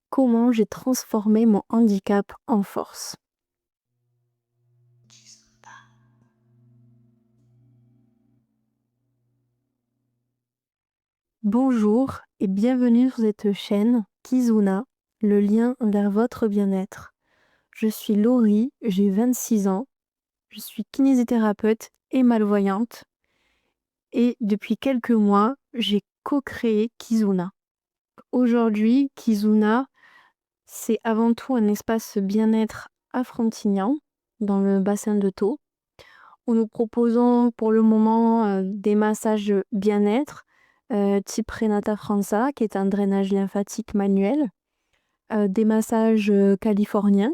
comment j'ai transformé mon handicap en force. Bonjour et bienvenue sur cette chaîne Kizuna, le lien vers votre bien-être. Je suis Laurie, j'ai 26 ans, je suis kinésithérapeute et malvoyante et depuis quelques mois, j'ai co-créé Kizuna. Aujourd'hui, Kizuna, c'est avant tout un espace bien-être à Frontignan, dans le bassin de Thau, où nous proposons pour le moment des massages bien-être, type Renata Franza, qui est un drainage lymphatique manuel, des massages californiens,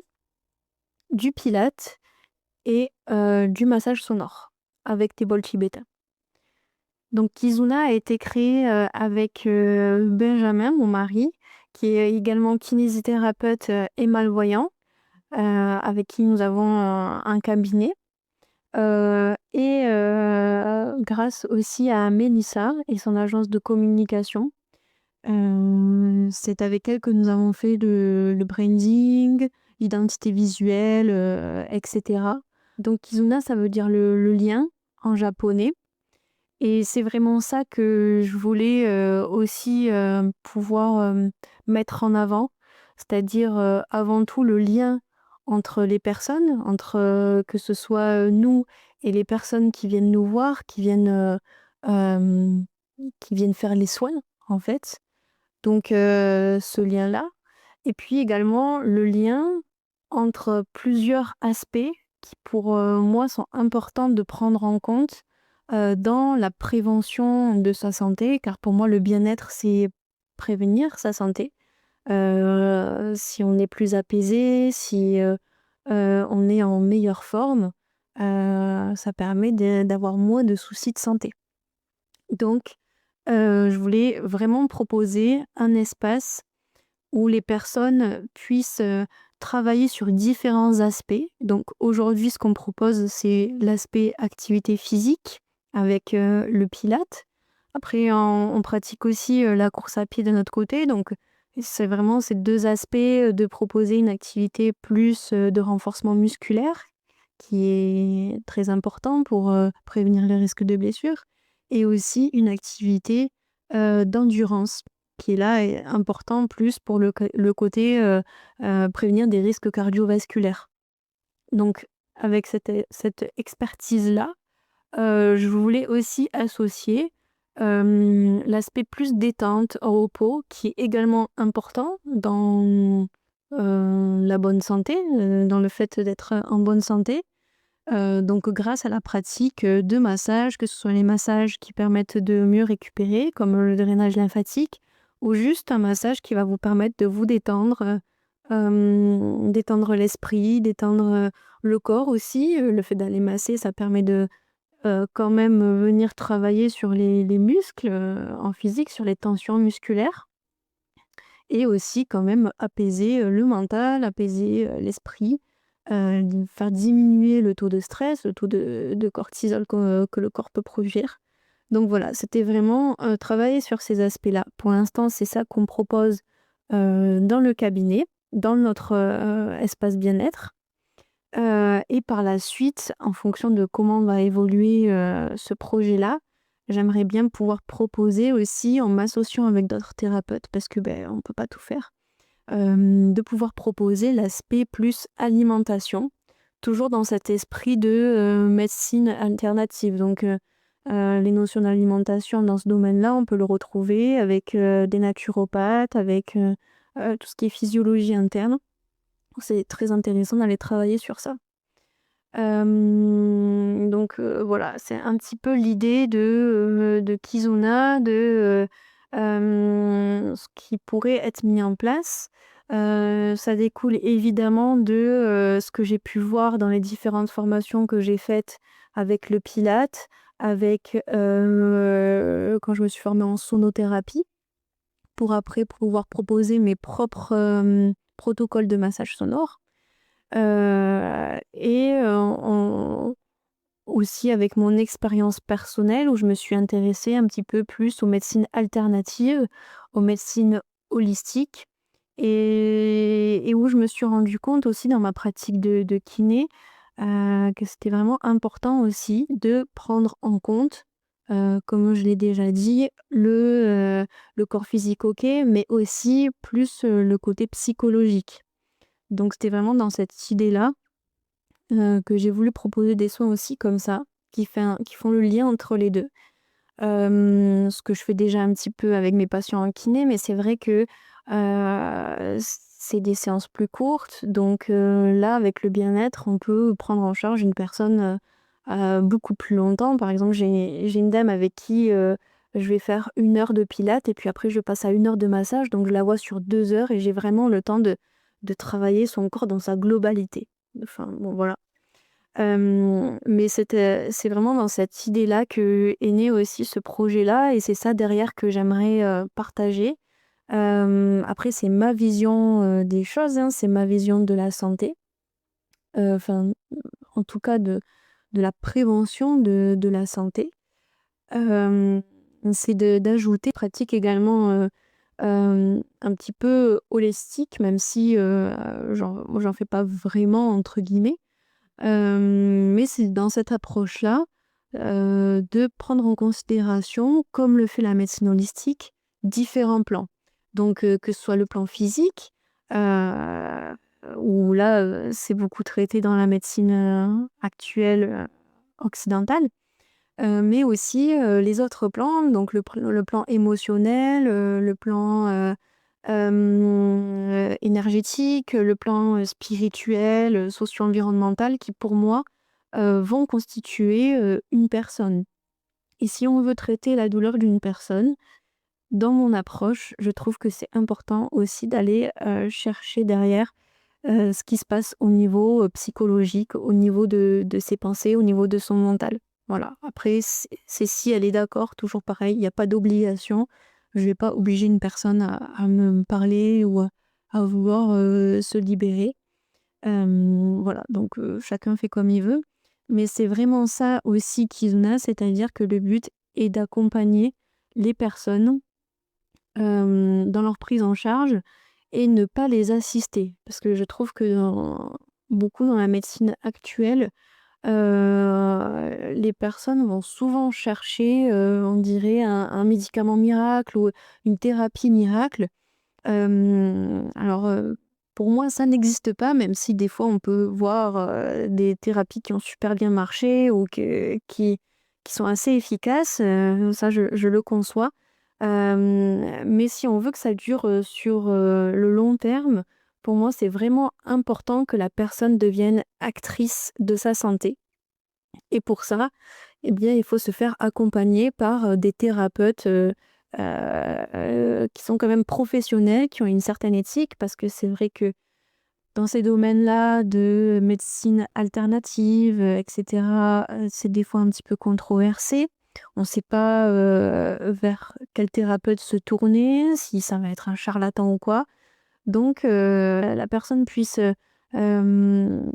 du pilate et du massage sonore avec des bols tibétains. Donc Kizuna a été créé avec Benjamin, mon mari, qui est également kinésithérapeute et malvoyant, avec qui nous avons un cabinet. Grâce aussi à Mélissa et son agence de communication. C'est avec elle que nous avons fait le branding, l'identité visuelle, et cetera. Donc Kizuna, ça veut dire le lien en japonais et c'est vraiment ça que je voulais, aussi, pouvoir, mettre en avant. C'est-à-dire, avant tout le lien entre les personnes, entre, que ce soit, nous et les personnes qui viennent nous voir, hem, qui viennent faire les soins, en fait. Donc, ce lien-là et puis également le lien entre plusieurs aspects qui pour, moi sont importants de prendre en compte, dans la prévention de sa santé. Car pour moi le bien-être, c'est prévenir sa santé. Si on est plus apaisé, si, on est en meilleure forme, ça permet d'avoir moins de soucis de santé. Donc, je voulais vraiment proposer un espace où les personnes puissent, travailler sur différents aspects. Donc aujourd'hui, ce qu'on propose, c'est l'aspect activité physique avec, le pilate. Après on pratique aussi, la course à pied de notre côté, donc c'est vraiment ces 2 aspects, de proposer une activité plus, de renforcement musculaire, qui est très important pour, prévenir les risques de blessures et aussi une activité, d'endurance qui est là est important plus pour le côté, prévenir des risques cardiovasculaires. Donc avec cette expertise-là, je voulais aussi associer, l'aspect plus détente, repos qui est également important dans, la bonne santé, dans le fait d'être en bonne santé. Donc grâce à la pratique, de massages, que ce soit les massages qui permettent de mieux récupérer, comme le drainage lymphatique, ou juste un massage qui va vous permettre de vous détendre, détendre l'esprit, détendre, le corps aussi. Le fait d'aller masser, ça permet de, quand même, venir travailler sur les muscles, en physique, sur les tensions musculaires et aussi quand même apaiser, le mental, apaiser, l'esprit, faire diminuer le taux de stress, le taux de cortisol que le corps peut produire. Donc voilà, c'était vraiment, travailler sur ces aspects-là. Pour l'instant, c'est ça qu'on propose, dans le cabinet, dans notre, espace bien-être, et par la suite, en fonction de comment va évoluer, ce projet-là, j'aimerais bien pouvoir proposer aussi en m'associant avec d'autres thérapeutes parce que, beh, on peut pas tout faire. De pouvoir proposer l'aspect plus alimentation, toujours dans cet esprit de, médecine alternative. Donc, les notions d'alimentation dans ce domaine-là, on peut le retrouver avec, des naturopathes, avec, tout ce qui est physiologie interne. C'est très intéressant d'aller travailler sur ça. Donc, voilà, c'est un petit peu l'idée de Kizuna, ce qui pourrait être mis en place. Ça découle évidemment de, ce que j'ai pu voir dans les différentes formations que j'ai faites avec le pilate, avec, quand je me suis formée en sonothérapie, pour après pouvoir proposer mes propres, protocoles de massage sonore. En aussi avec mon expérience personnelle où je me suis intéressée un petit peu plus aux médecines alternatives, aux médecines holistiques et où je me suis rendu compte aussi dans ma pratique de kiné, que c'était vraiment important aussi de prendre en compte, comme je l'ai déjà dit, le corps physique OK, mais aussi plus, le côté psychologique. Donc c'était vraiment dans cette idée-là, que j'ai voulu proposer des soins aussi comme ça, qui font le lien entre les 2. Ce que je fais déjà un petit peu avec mes patients en kiné, mais c'est vrai que, c'est des séances plus courtes. Donc, là, avec le bien-être, on peut prendre en charge une personne, beaucoup plus longtemps. Par exemple, j'ai une dame avec qui, je vais faire 1 heure de pilates et puis après je passe à 1 heure de massage. Donc je la vois sur 2 heures et j'ai vraiment le temps de travailler son corps dans sa globalité. Enfin, bon, voilà. Mais c'est vraiment dans cette idée-là que est né aussi ce projet-là et c'est ça derrière que j'aimerais, partager. Après c'est ma vision, des choses, hein, c'est ma vision de la santé, enfin, en tout cas de la prévention de la santé. Hem, c'est d'ajouter pratique également, un petit peu holistique même si, j'en fais pas «vraiment» entre guillemets. Mais c'est dans cette approche-là, de prendre en considération, comme le fait la médecine holistique, différents plans. Donc, que ce soit le plan physique, heu, où là, c'est beaucoup traité dans la médecine, actuelle, occidentale, mais aussi, les autres plans, donc le plan émotionnel, le plan, énergétique, le plan, spirituel, socio-environnemental qui pour moi, vont constituer, une personne. Et si on veut traiter la douleur d'une personne, dans mon approche, je trouve que c'est important aussi d'aller, chercher derrière, ce qui se passe au niveau, psychologique, au niveau de ses pensées, au niveau de son mental. Voilà. Après c'est si elle est d'accord, toujours pareil, il y a pas d'obligation. Je vais pas obliger une personne à me parler ou à vouloir, se libérer. Voilà, donc chacun fait comme il veut. Mais c'est vraiment ça aussi Kizuna, c'est-à-dire que le but est d'accompagner les personnes, dans leur prise en charge et ne pas les assister. Parce que je trouve que beaucoup dans la médecine actuelle, les personnes vont souvent chercher, on dirait un médicament miracle ou une thérapie miracle. Alors, pour moi ça n'existe pas, même si des fois on peut voir, des thérapies qui ont super bien marché ou qui sont assez efficaces, ça je le conçois. Mais si on veut que ça dure, sur, le long terme, pour moi c'est vraiment important que la personne devienne actrice de sa santé et pour ça, eh bien, il faut se faire accompagner par, des thérapeutes, qui sont quand même professionnels, qui ont une certaine éthique. Parce que c'est vrai que dans ces domaines-là de médecine alternative, et cetera, c'est des fois un petit peu controversé. On ne sait pas, vers quel thérapeute se tourner, si ça va être un charlatan ou quoi. Donc la personne puisse, hem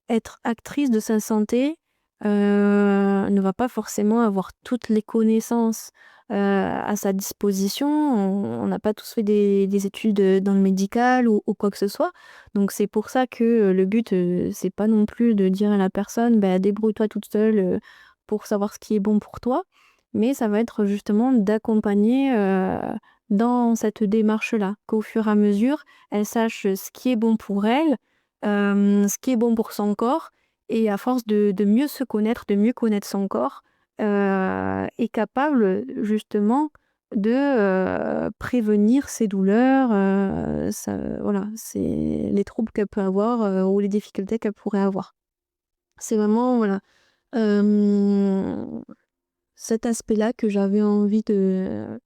être actrice de sa santé, ne va pas forcément avoir toutes les connaissances, à sa disposition. On n'a pas tous fait des études, dans le médical ou quoi que ce soit. Donc c'est pour ça que, le but, c'est pas non plus de dire à la personne: «Bah, débrouille-toi toute seule, pour savoir ce qui est bon pour toi». Mais ça va être justement d'accompagner, dans cette démarche-là, qu'au fur et à mesure, elle sache ce qui est bon pour elle, ce qui est bon pour son corps et à force de mieux se connaître, de mieux connaître son corps, est capable, justement de, prévenir ses douleurs, ça voilà, c'est les troubles qu'elle peut avoir, ou les difficultés qu'elle pourrait avoir. C'est vraiment voilà, hem, cet aspect-là que j'avais envie de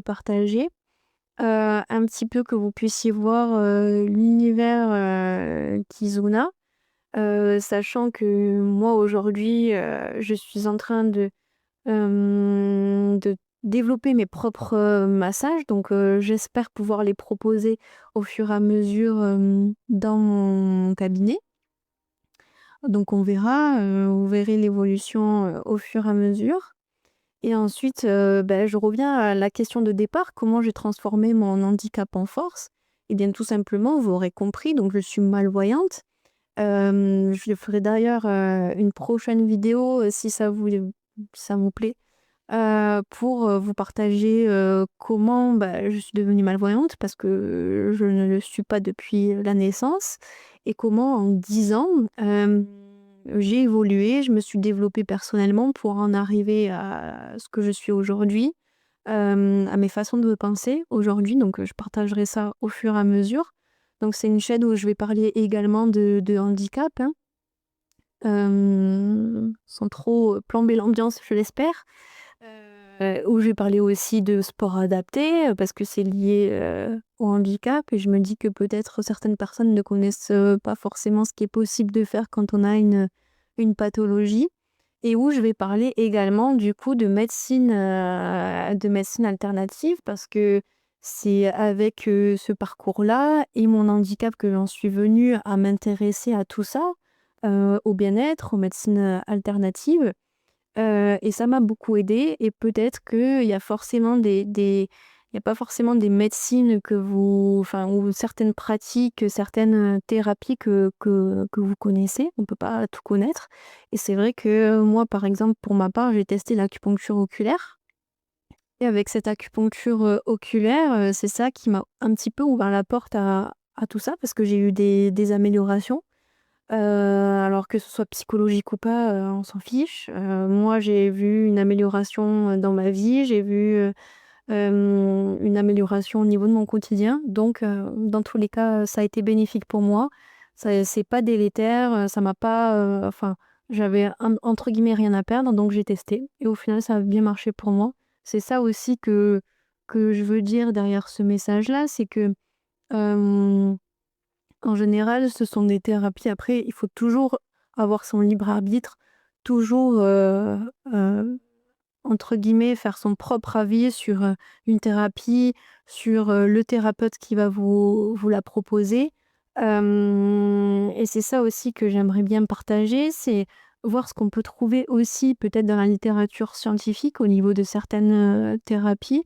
partager. Un petit peu que vous puissiez voir, l'univers, Kizuna. Sachant que moi aujourd'hui, je suis en train de développer mes propres, massages donc j'espère pouvoir les proposer au fur et à mesure, dans mon cabinet. Donc on verra, vous verrez l'évolution, au fur et à mesure Et ensuite, je reviens à la question de départ, comment j'ai transformé mon handicap en force? Eh bien, tout simplement, vous aurez compris, donc je suis malvoyante. Je ferai d'ailleurs, une prochaine vidéo, si ça vous plaît, pour, vous partager, comment, je suis devenue malvoyante parce que je ne le suis pas depuis la naissance et comment en 10 ans, j'ai évolué, je me suis développée personnellement pour en arriver à ce que je suis aujourd'hui, à mes façons de penser aujourd'hui, donc je partagerai ça au fur et à mesure. Donc c'est une chaîne où je vais parler également de handicap, hein, sans trop plomber l'ambiance, je l'espère. Où je vais parler aussi de sport adapté, parce que c'est lié, au handicap et je me dis que peut-être certaines personnes ne connaissent, pas forcément ce qui est possible de faire quand on a une pathologie et où je vais parler également du coup de médecine alternative parce que c'est avec, ce parcours-là et mon handicap que j'en suis venue à m'intéresser à tout ça, au bien-être, aux médecines, alternatives. Et ça m'a beaucoup aidée et peut-être qu'il y a forcément il y a pas forcément des médecines que vous enfin, ou certaines pratiques, certaines, thérapies que vous connaissez. On peut pas tout connaître et c'est vrai que moi, par exemple, pour ma part, j'ai testé l'acupuncture oculaire et avec cette acupuncture, oculaire, c'est ça qui m'a un petit peu ouvert la porte à tout ça parce que j'ai eu des améliorations. Alors que ce soit psychologique ou pas, on s'en fiche. Moi, j'ai vu une amélioration, dans ma vie, j'ai vu, une amélioration au niveau de mon quotidien. Donc, dans tous les cas, ça a été bénéfique pour moi. Ça c'est pas délétère, ça m'a pas, enfin, j'avais entre guillemets «rien à perdre», donc j'ai testé et au final, ça a bien marché pour moi. C'est ça aussi que je veux dire derrière ce message-là, c'est que, hem en général, ce sont des thérapies après, il faut toujours avoir son libre arbitre, toujours, entre guillemets, «faire son propre avis» sur, une thérapie, sur, le thérapeute qui va vous la proposer. Et c'est ça aussi que j'aimerais bien partager, c'est voir ce qu'on peut trouver aussi peut-être dans la littérature scientifique au niveau de certaines, thérapies.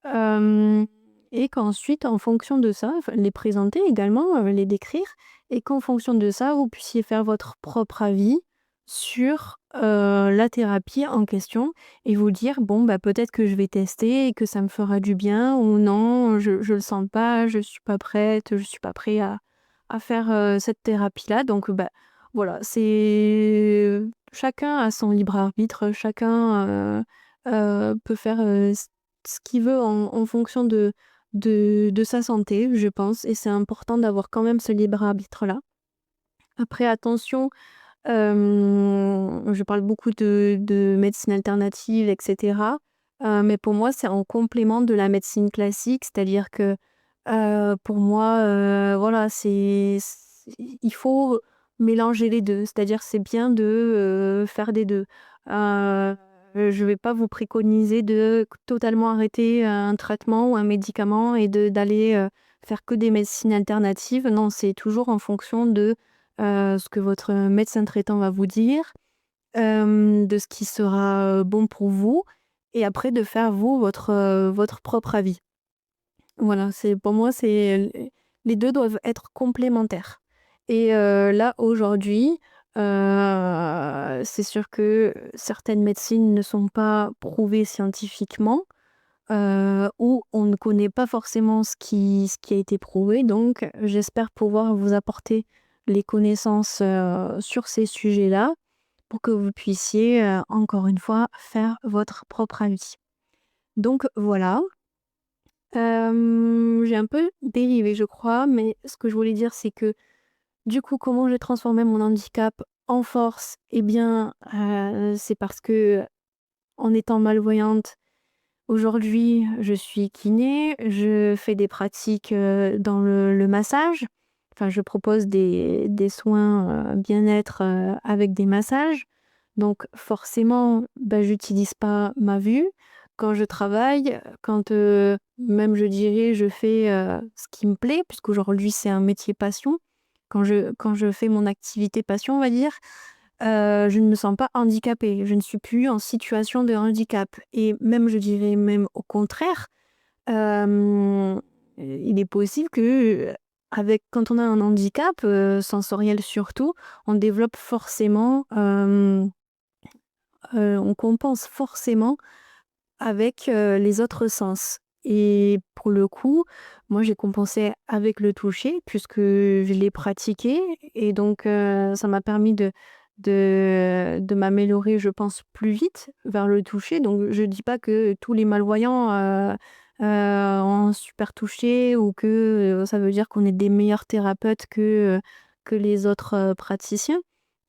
Hem et qu'ensuite, en fonction de ça, enfin, les présenter également, les décrire et qu'en fonction de ça, vous puissiez faire votre propre avis sur, la thérapie en question et vous dire: «Bon, peut-être que je vais tester et que ça me fera du bien» ou «Non, je le sens pas, je suis pas prête, je suis pas prêt à faire, cette thérapie-là». Donc voilà, c'est chacun a son libre arbitre, chacun, peut faire, ce qu'il veut en fonction de sa santé, je pense et c'est important d'avoir quand même ce libre arbitre-là. Après attention, je parle beaucoup de médecine alternative et cetera, mais pour moi, c'est en complément de la médecine classique. C'est-à-dire que, pour moi, voilà, il faut mélanger les 2. C'est-à-dire c'est bien de, faire des 2. Je vais pas vous préconiser de totalement arrêter un traitement ou un médicament et d'aller, faire que des médecines alternatives. Non, c'est toujours en fonction de ce que votre médecin traitant va vous dire, de ce qui sera, bon pour vous et après de faire vous votre propre avis. Voilà, c'est pour moi, les 2 doivent être complémentaires et là, aujourd'hui, c'est sûr que certaines médecines ne sont pas prouvées scientifiquement, où on ne connaît pas forcément ce qui a été prouvé. Donc j'espère pouvoir vous apporter les connaissances, sur ces sujets-là pour que vous puissiez, encore une fois, faire votre propre avis. Donc voilà, j'ai un peu dérivé, je crois, mais ce que je voulais dire, c'est que, du coup, comment j'ai transformé mon handicap en force? Eh bien, c'est parce que en étant malvoyante, aujourd'hui, je suis kiné, je fais des pratiques, dans le massage. Enfin, je propose des soins, bien-être, avec des massages. Donc forcément, j'utilise pas ma vue. Quand je travaille, quand, même je dirais, je fais, ce qui me plaît, puisqu'aujourd'hui c'est un métier passion. Quand je fais mon activité passion, on va dire, je ne me sens pas handicapée. Je ne suis plus en situation de handicap et même, je dirais même au contraire, hem, il est possible que, avec quand on a un handicap, sensoriel surtout, on développe forcément, on compense forcément avec, les autres sens et pour le coup, moi j'ai compensé avec le toucher puisque je l'ai pratiqué et donc ça m'a permis de m'améliorer, je pense, plus vite vers le toucher. Donc je dis pas que tous les malvoyants, ont un super toucher ou que, ça veut dire qu'on est des meilleurs thérapeutes que les autres, praticiens.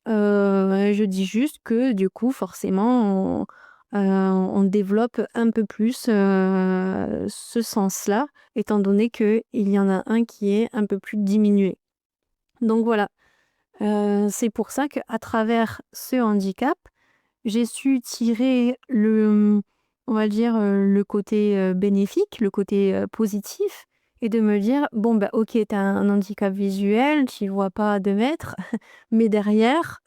Je dis juste que du coup forcément on développe un peu plus, ce sens-là, étant donné qu'il y en a un qui est un peu plus diminué. Donc voilà, c'est pour ça qu'à travers ce handicap, j'ai su tirer on va dire, le côté, bénéfique, le côté, positif et de me dire: «Bon, bah, OK, tu as un handicap visuel, tu vois pas à 2 mètres, mais derrière,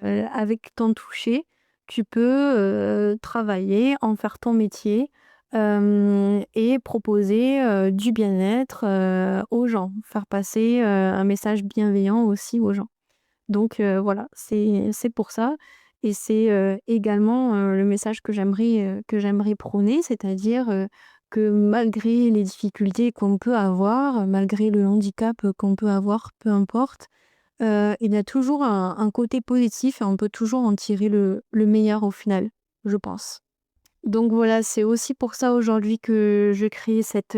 avec ton toucher, tu peux, travailler, en faire ton métier, et proposer, du bien-être, aux gens, faire passer, un message bienveillant aussi aux gens». Donc voilà, c'est pour ça et c'est, également, le message que j'aimerais prôner, c'est-à-dire, que malgré les difficultés qu'on peut avoir, malgré le handicap, qu'on peut avoir, peu importe, il y a toujours un côté positif et on peut toujours en tirer le meilleur au final, je pense. Donc voilà, c'est aussi pour ça aujourd'hui que je crée cette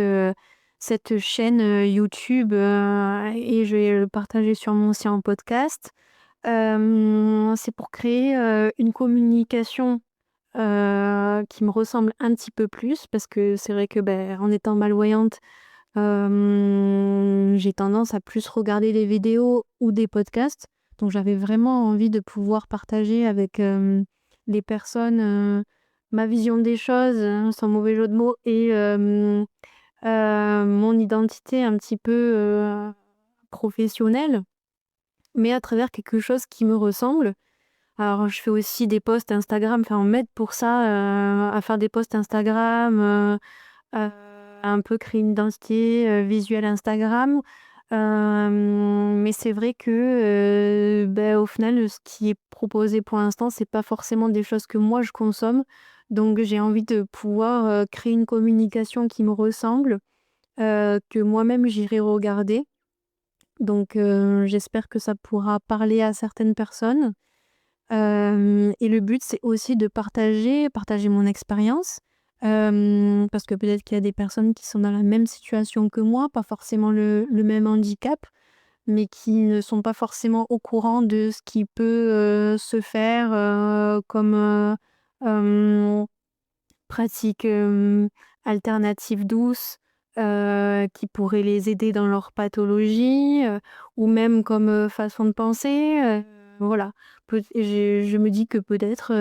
chaîne, YouTube, et je vais le partager sûrement aussi en podcast. C'est pour créer, une communication, qui me ressemble un petit peu plus parce que c'est vrai que, beh, en étant malvoyante, j'ai tendance à plus regarder des vidéos ou des podcasts. Donc j'avais vraiment envie de pouvoir partager avec, les personnes, ma vision des choses, sans mauvais jeu de mots et mon identité un petit peu, professionnelle, mais à travers quelque chose qui me ressemble. Alors je fais aussi des posts Instagram, enfin on m'aide pour ça, à faire des posts Instagram, Heu, un peu créer une identité, visuelle Instagram. Mais c'est vrai que, au final, ce qui est proposé pour l'instant, c'est pas forcément des choses que moi je consomme. Donc j'ai envie de pouvoir, créer une communication qui me ressemble, que moi-même j'irai regarder. Donc j'espère que ça pourra parler à certaines personnes. Et le but, c'est aussi de partager mon expérience, parce que peut-être qu'il y a des personnes qui sont dans la même situation que moi, pas forcément le même handicap, mais qui ne sont pas forcément au courant de ce qui peut, se faire, comme, hem, pratique, alternative douce, qui pourrait les aider dans leur pathologie, ou même comme, façon de penser, voilà. Je me dis que peut-être,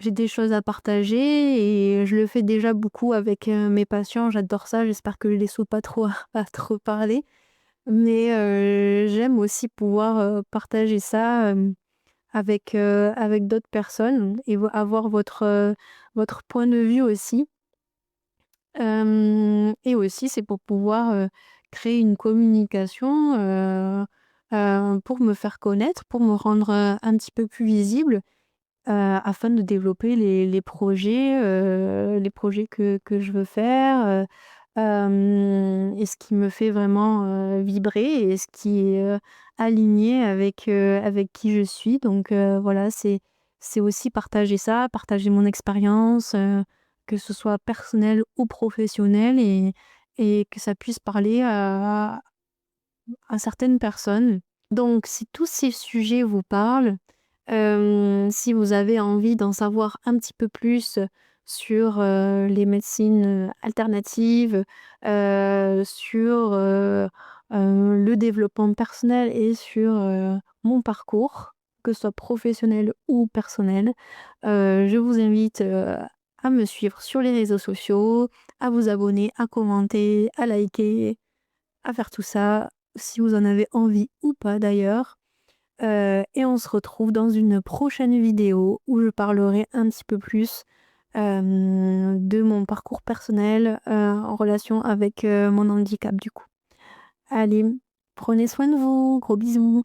j'ai des choses à partager et je le fais déjà beaucoup avec, mes patients. J'adore ça, j'espère que je les saoule pas trop à trop parler. Mais, j'aime aussi pouvoir, partager ça, avec d'autres personnes et avoir votre point de vue aussi. Et aussi c'est pour pouvoir, créer une communication, pour me faire connaître, pour me rendre, un petit peu plus visible, afin de développer les projets que je veux faire, et ce qui me fait vraiment, vibrer et ce qui est, aligné avec qui je suis. Donc voilà, c'est aussi partager ça, partager mon expérience, que ce soit personnel ou professionnel et que ça puisse parler à certaines personnes. Donc si tous ces sujets vous parlent, si vous avez envie d'en savoir un petit peu plus sur, les médecines, alternatives, sur, le développement personnel et sur, mon parcours, que ce soit professionnel ou personnel, je vous invite, à me suivre sur les réseaux sociaux, à vous abonner, à commenter, à liker, à faire tout ça, si vous en avez envie ou pas d'ailleurs. Et on se retrouve dans une prochaine vidéo où je parlerai un petit peu plus de mon parcours personnel en relation avec mon handicap du coup. Allez, prenez soin de vous, gros bisous.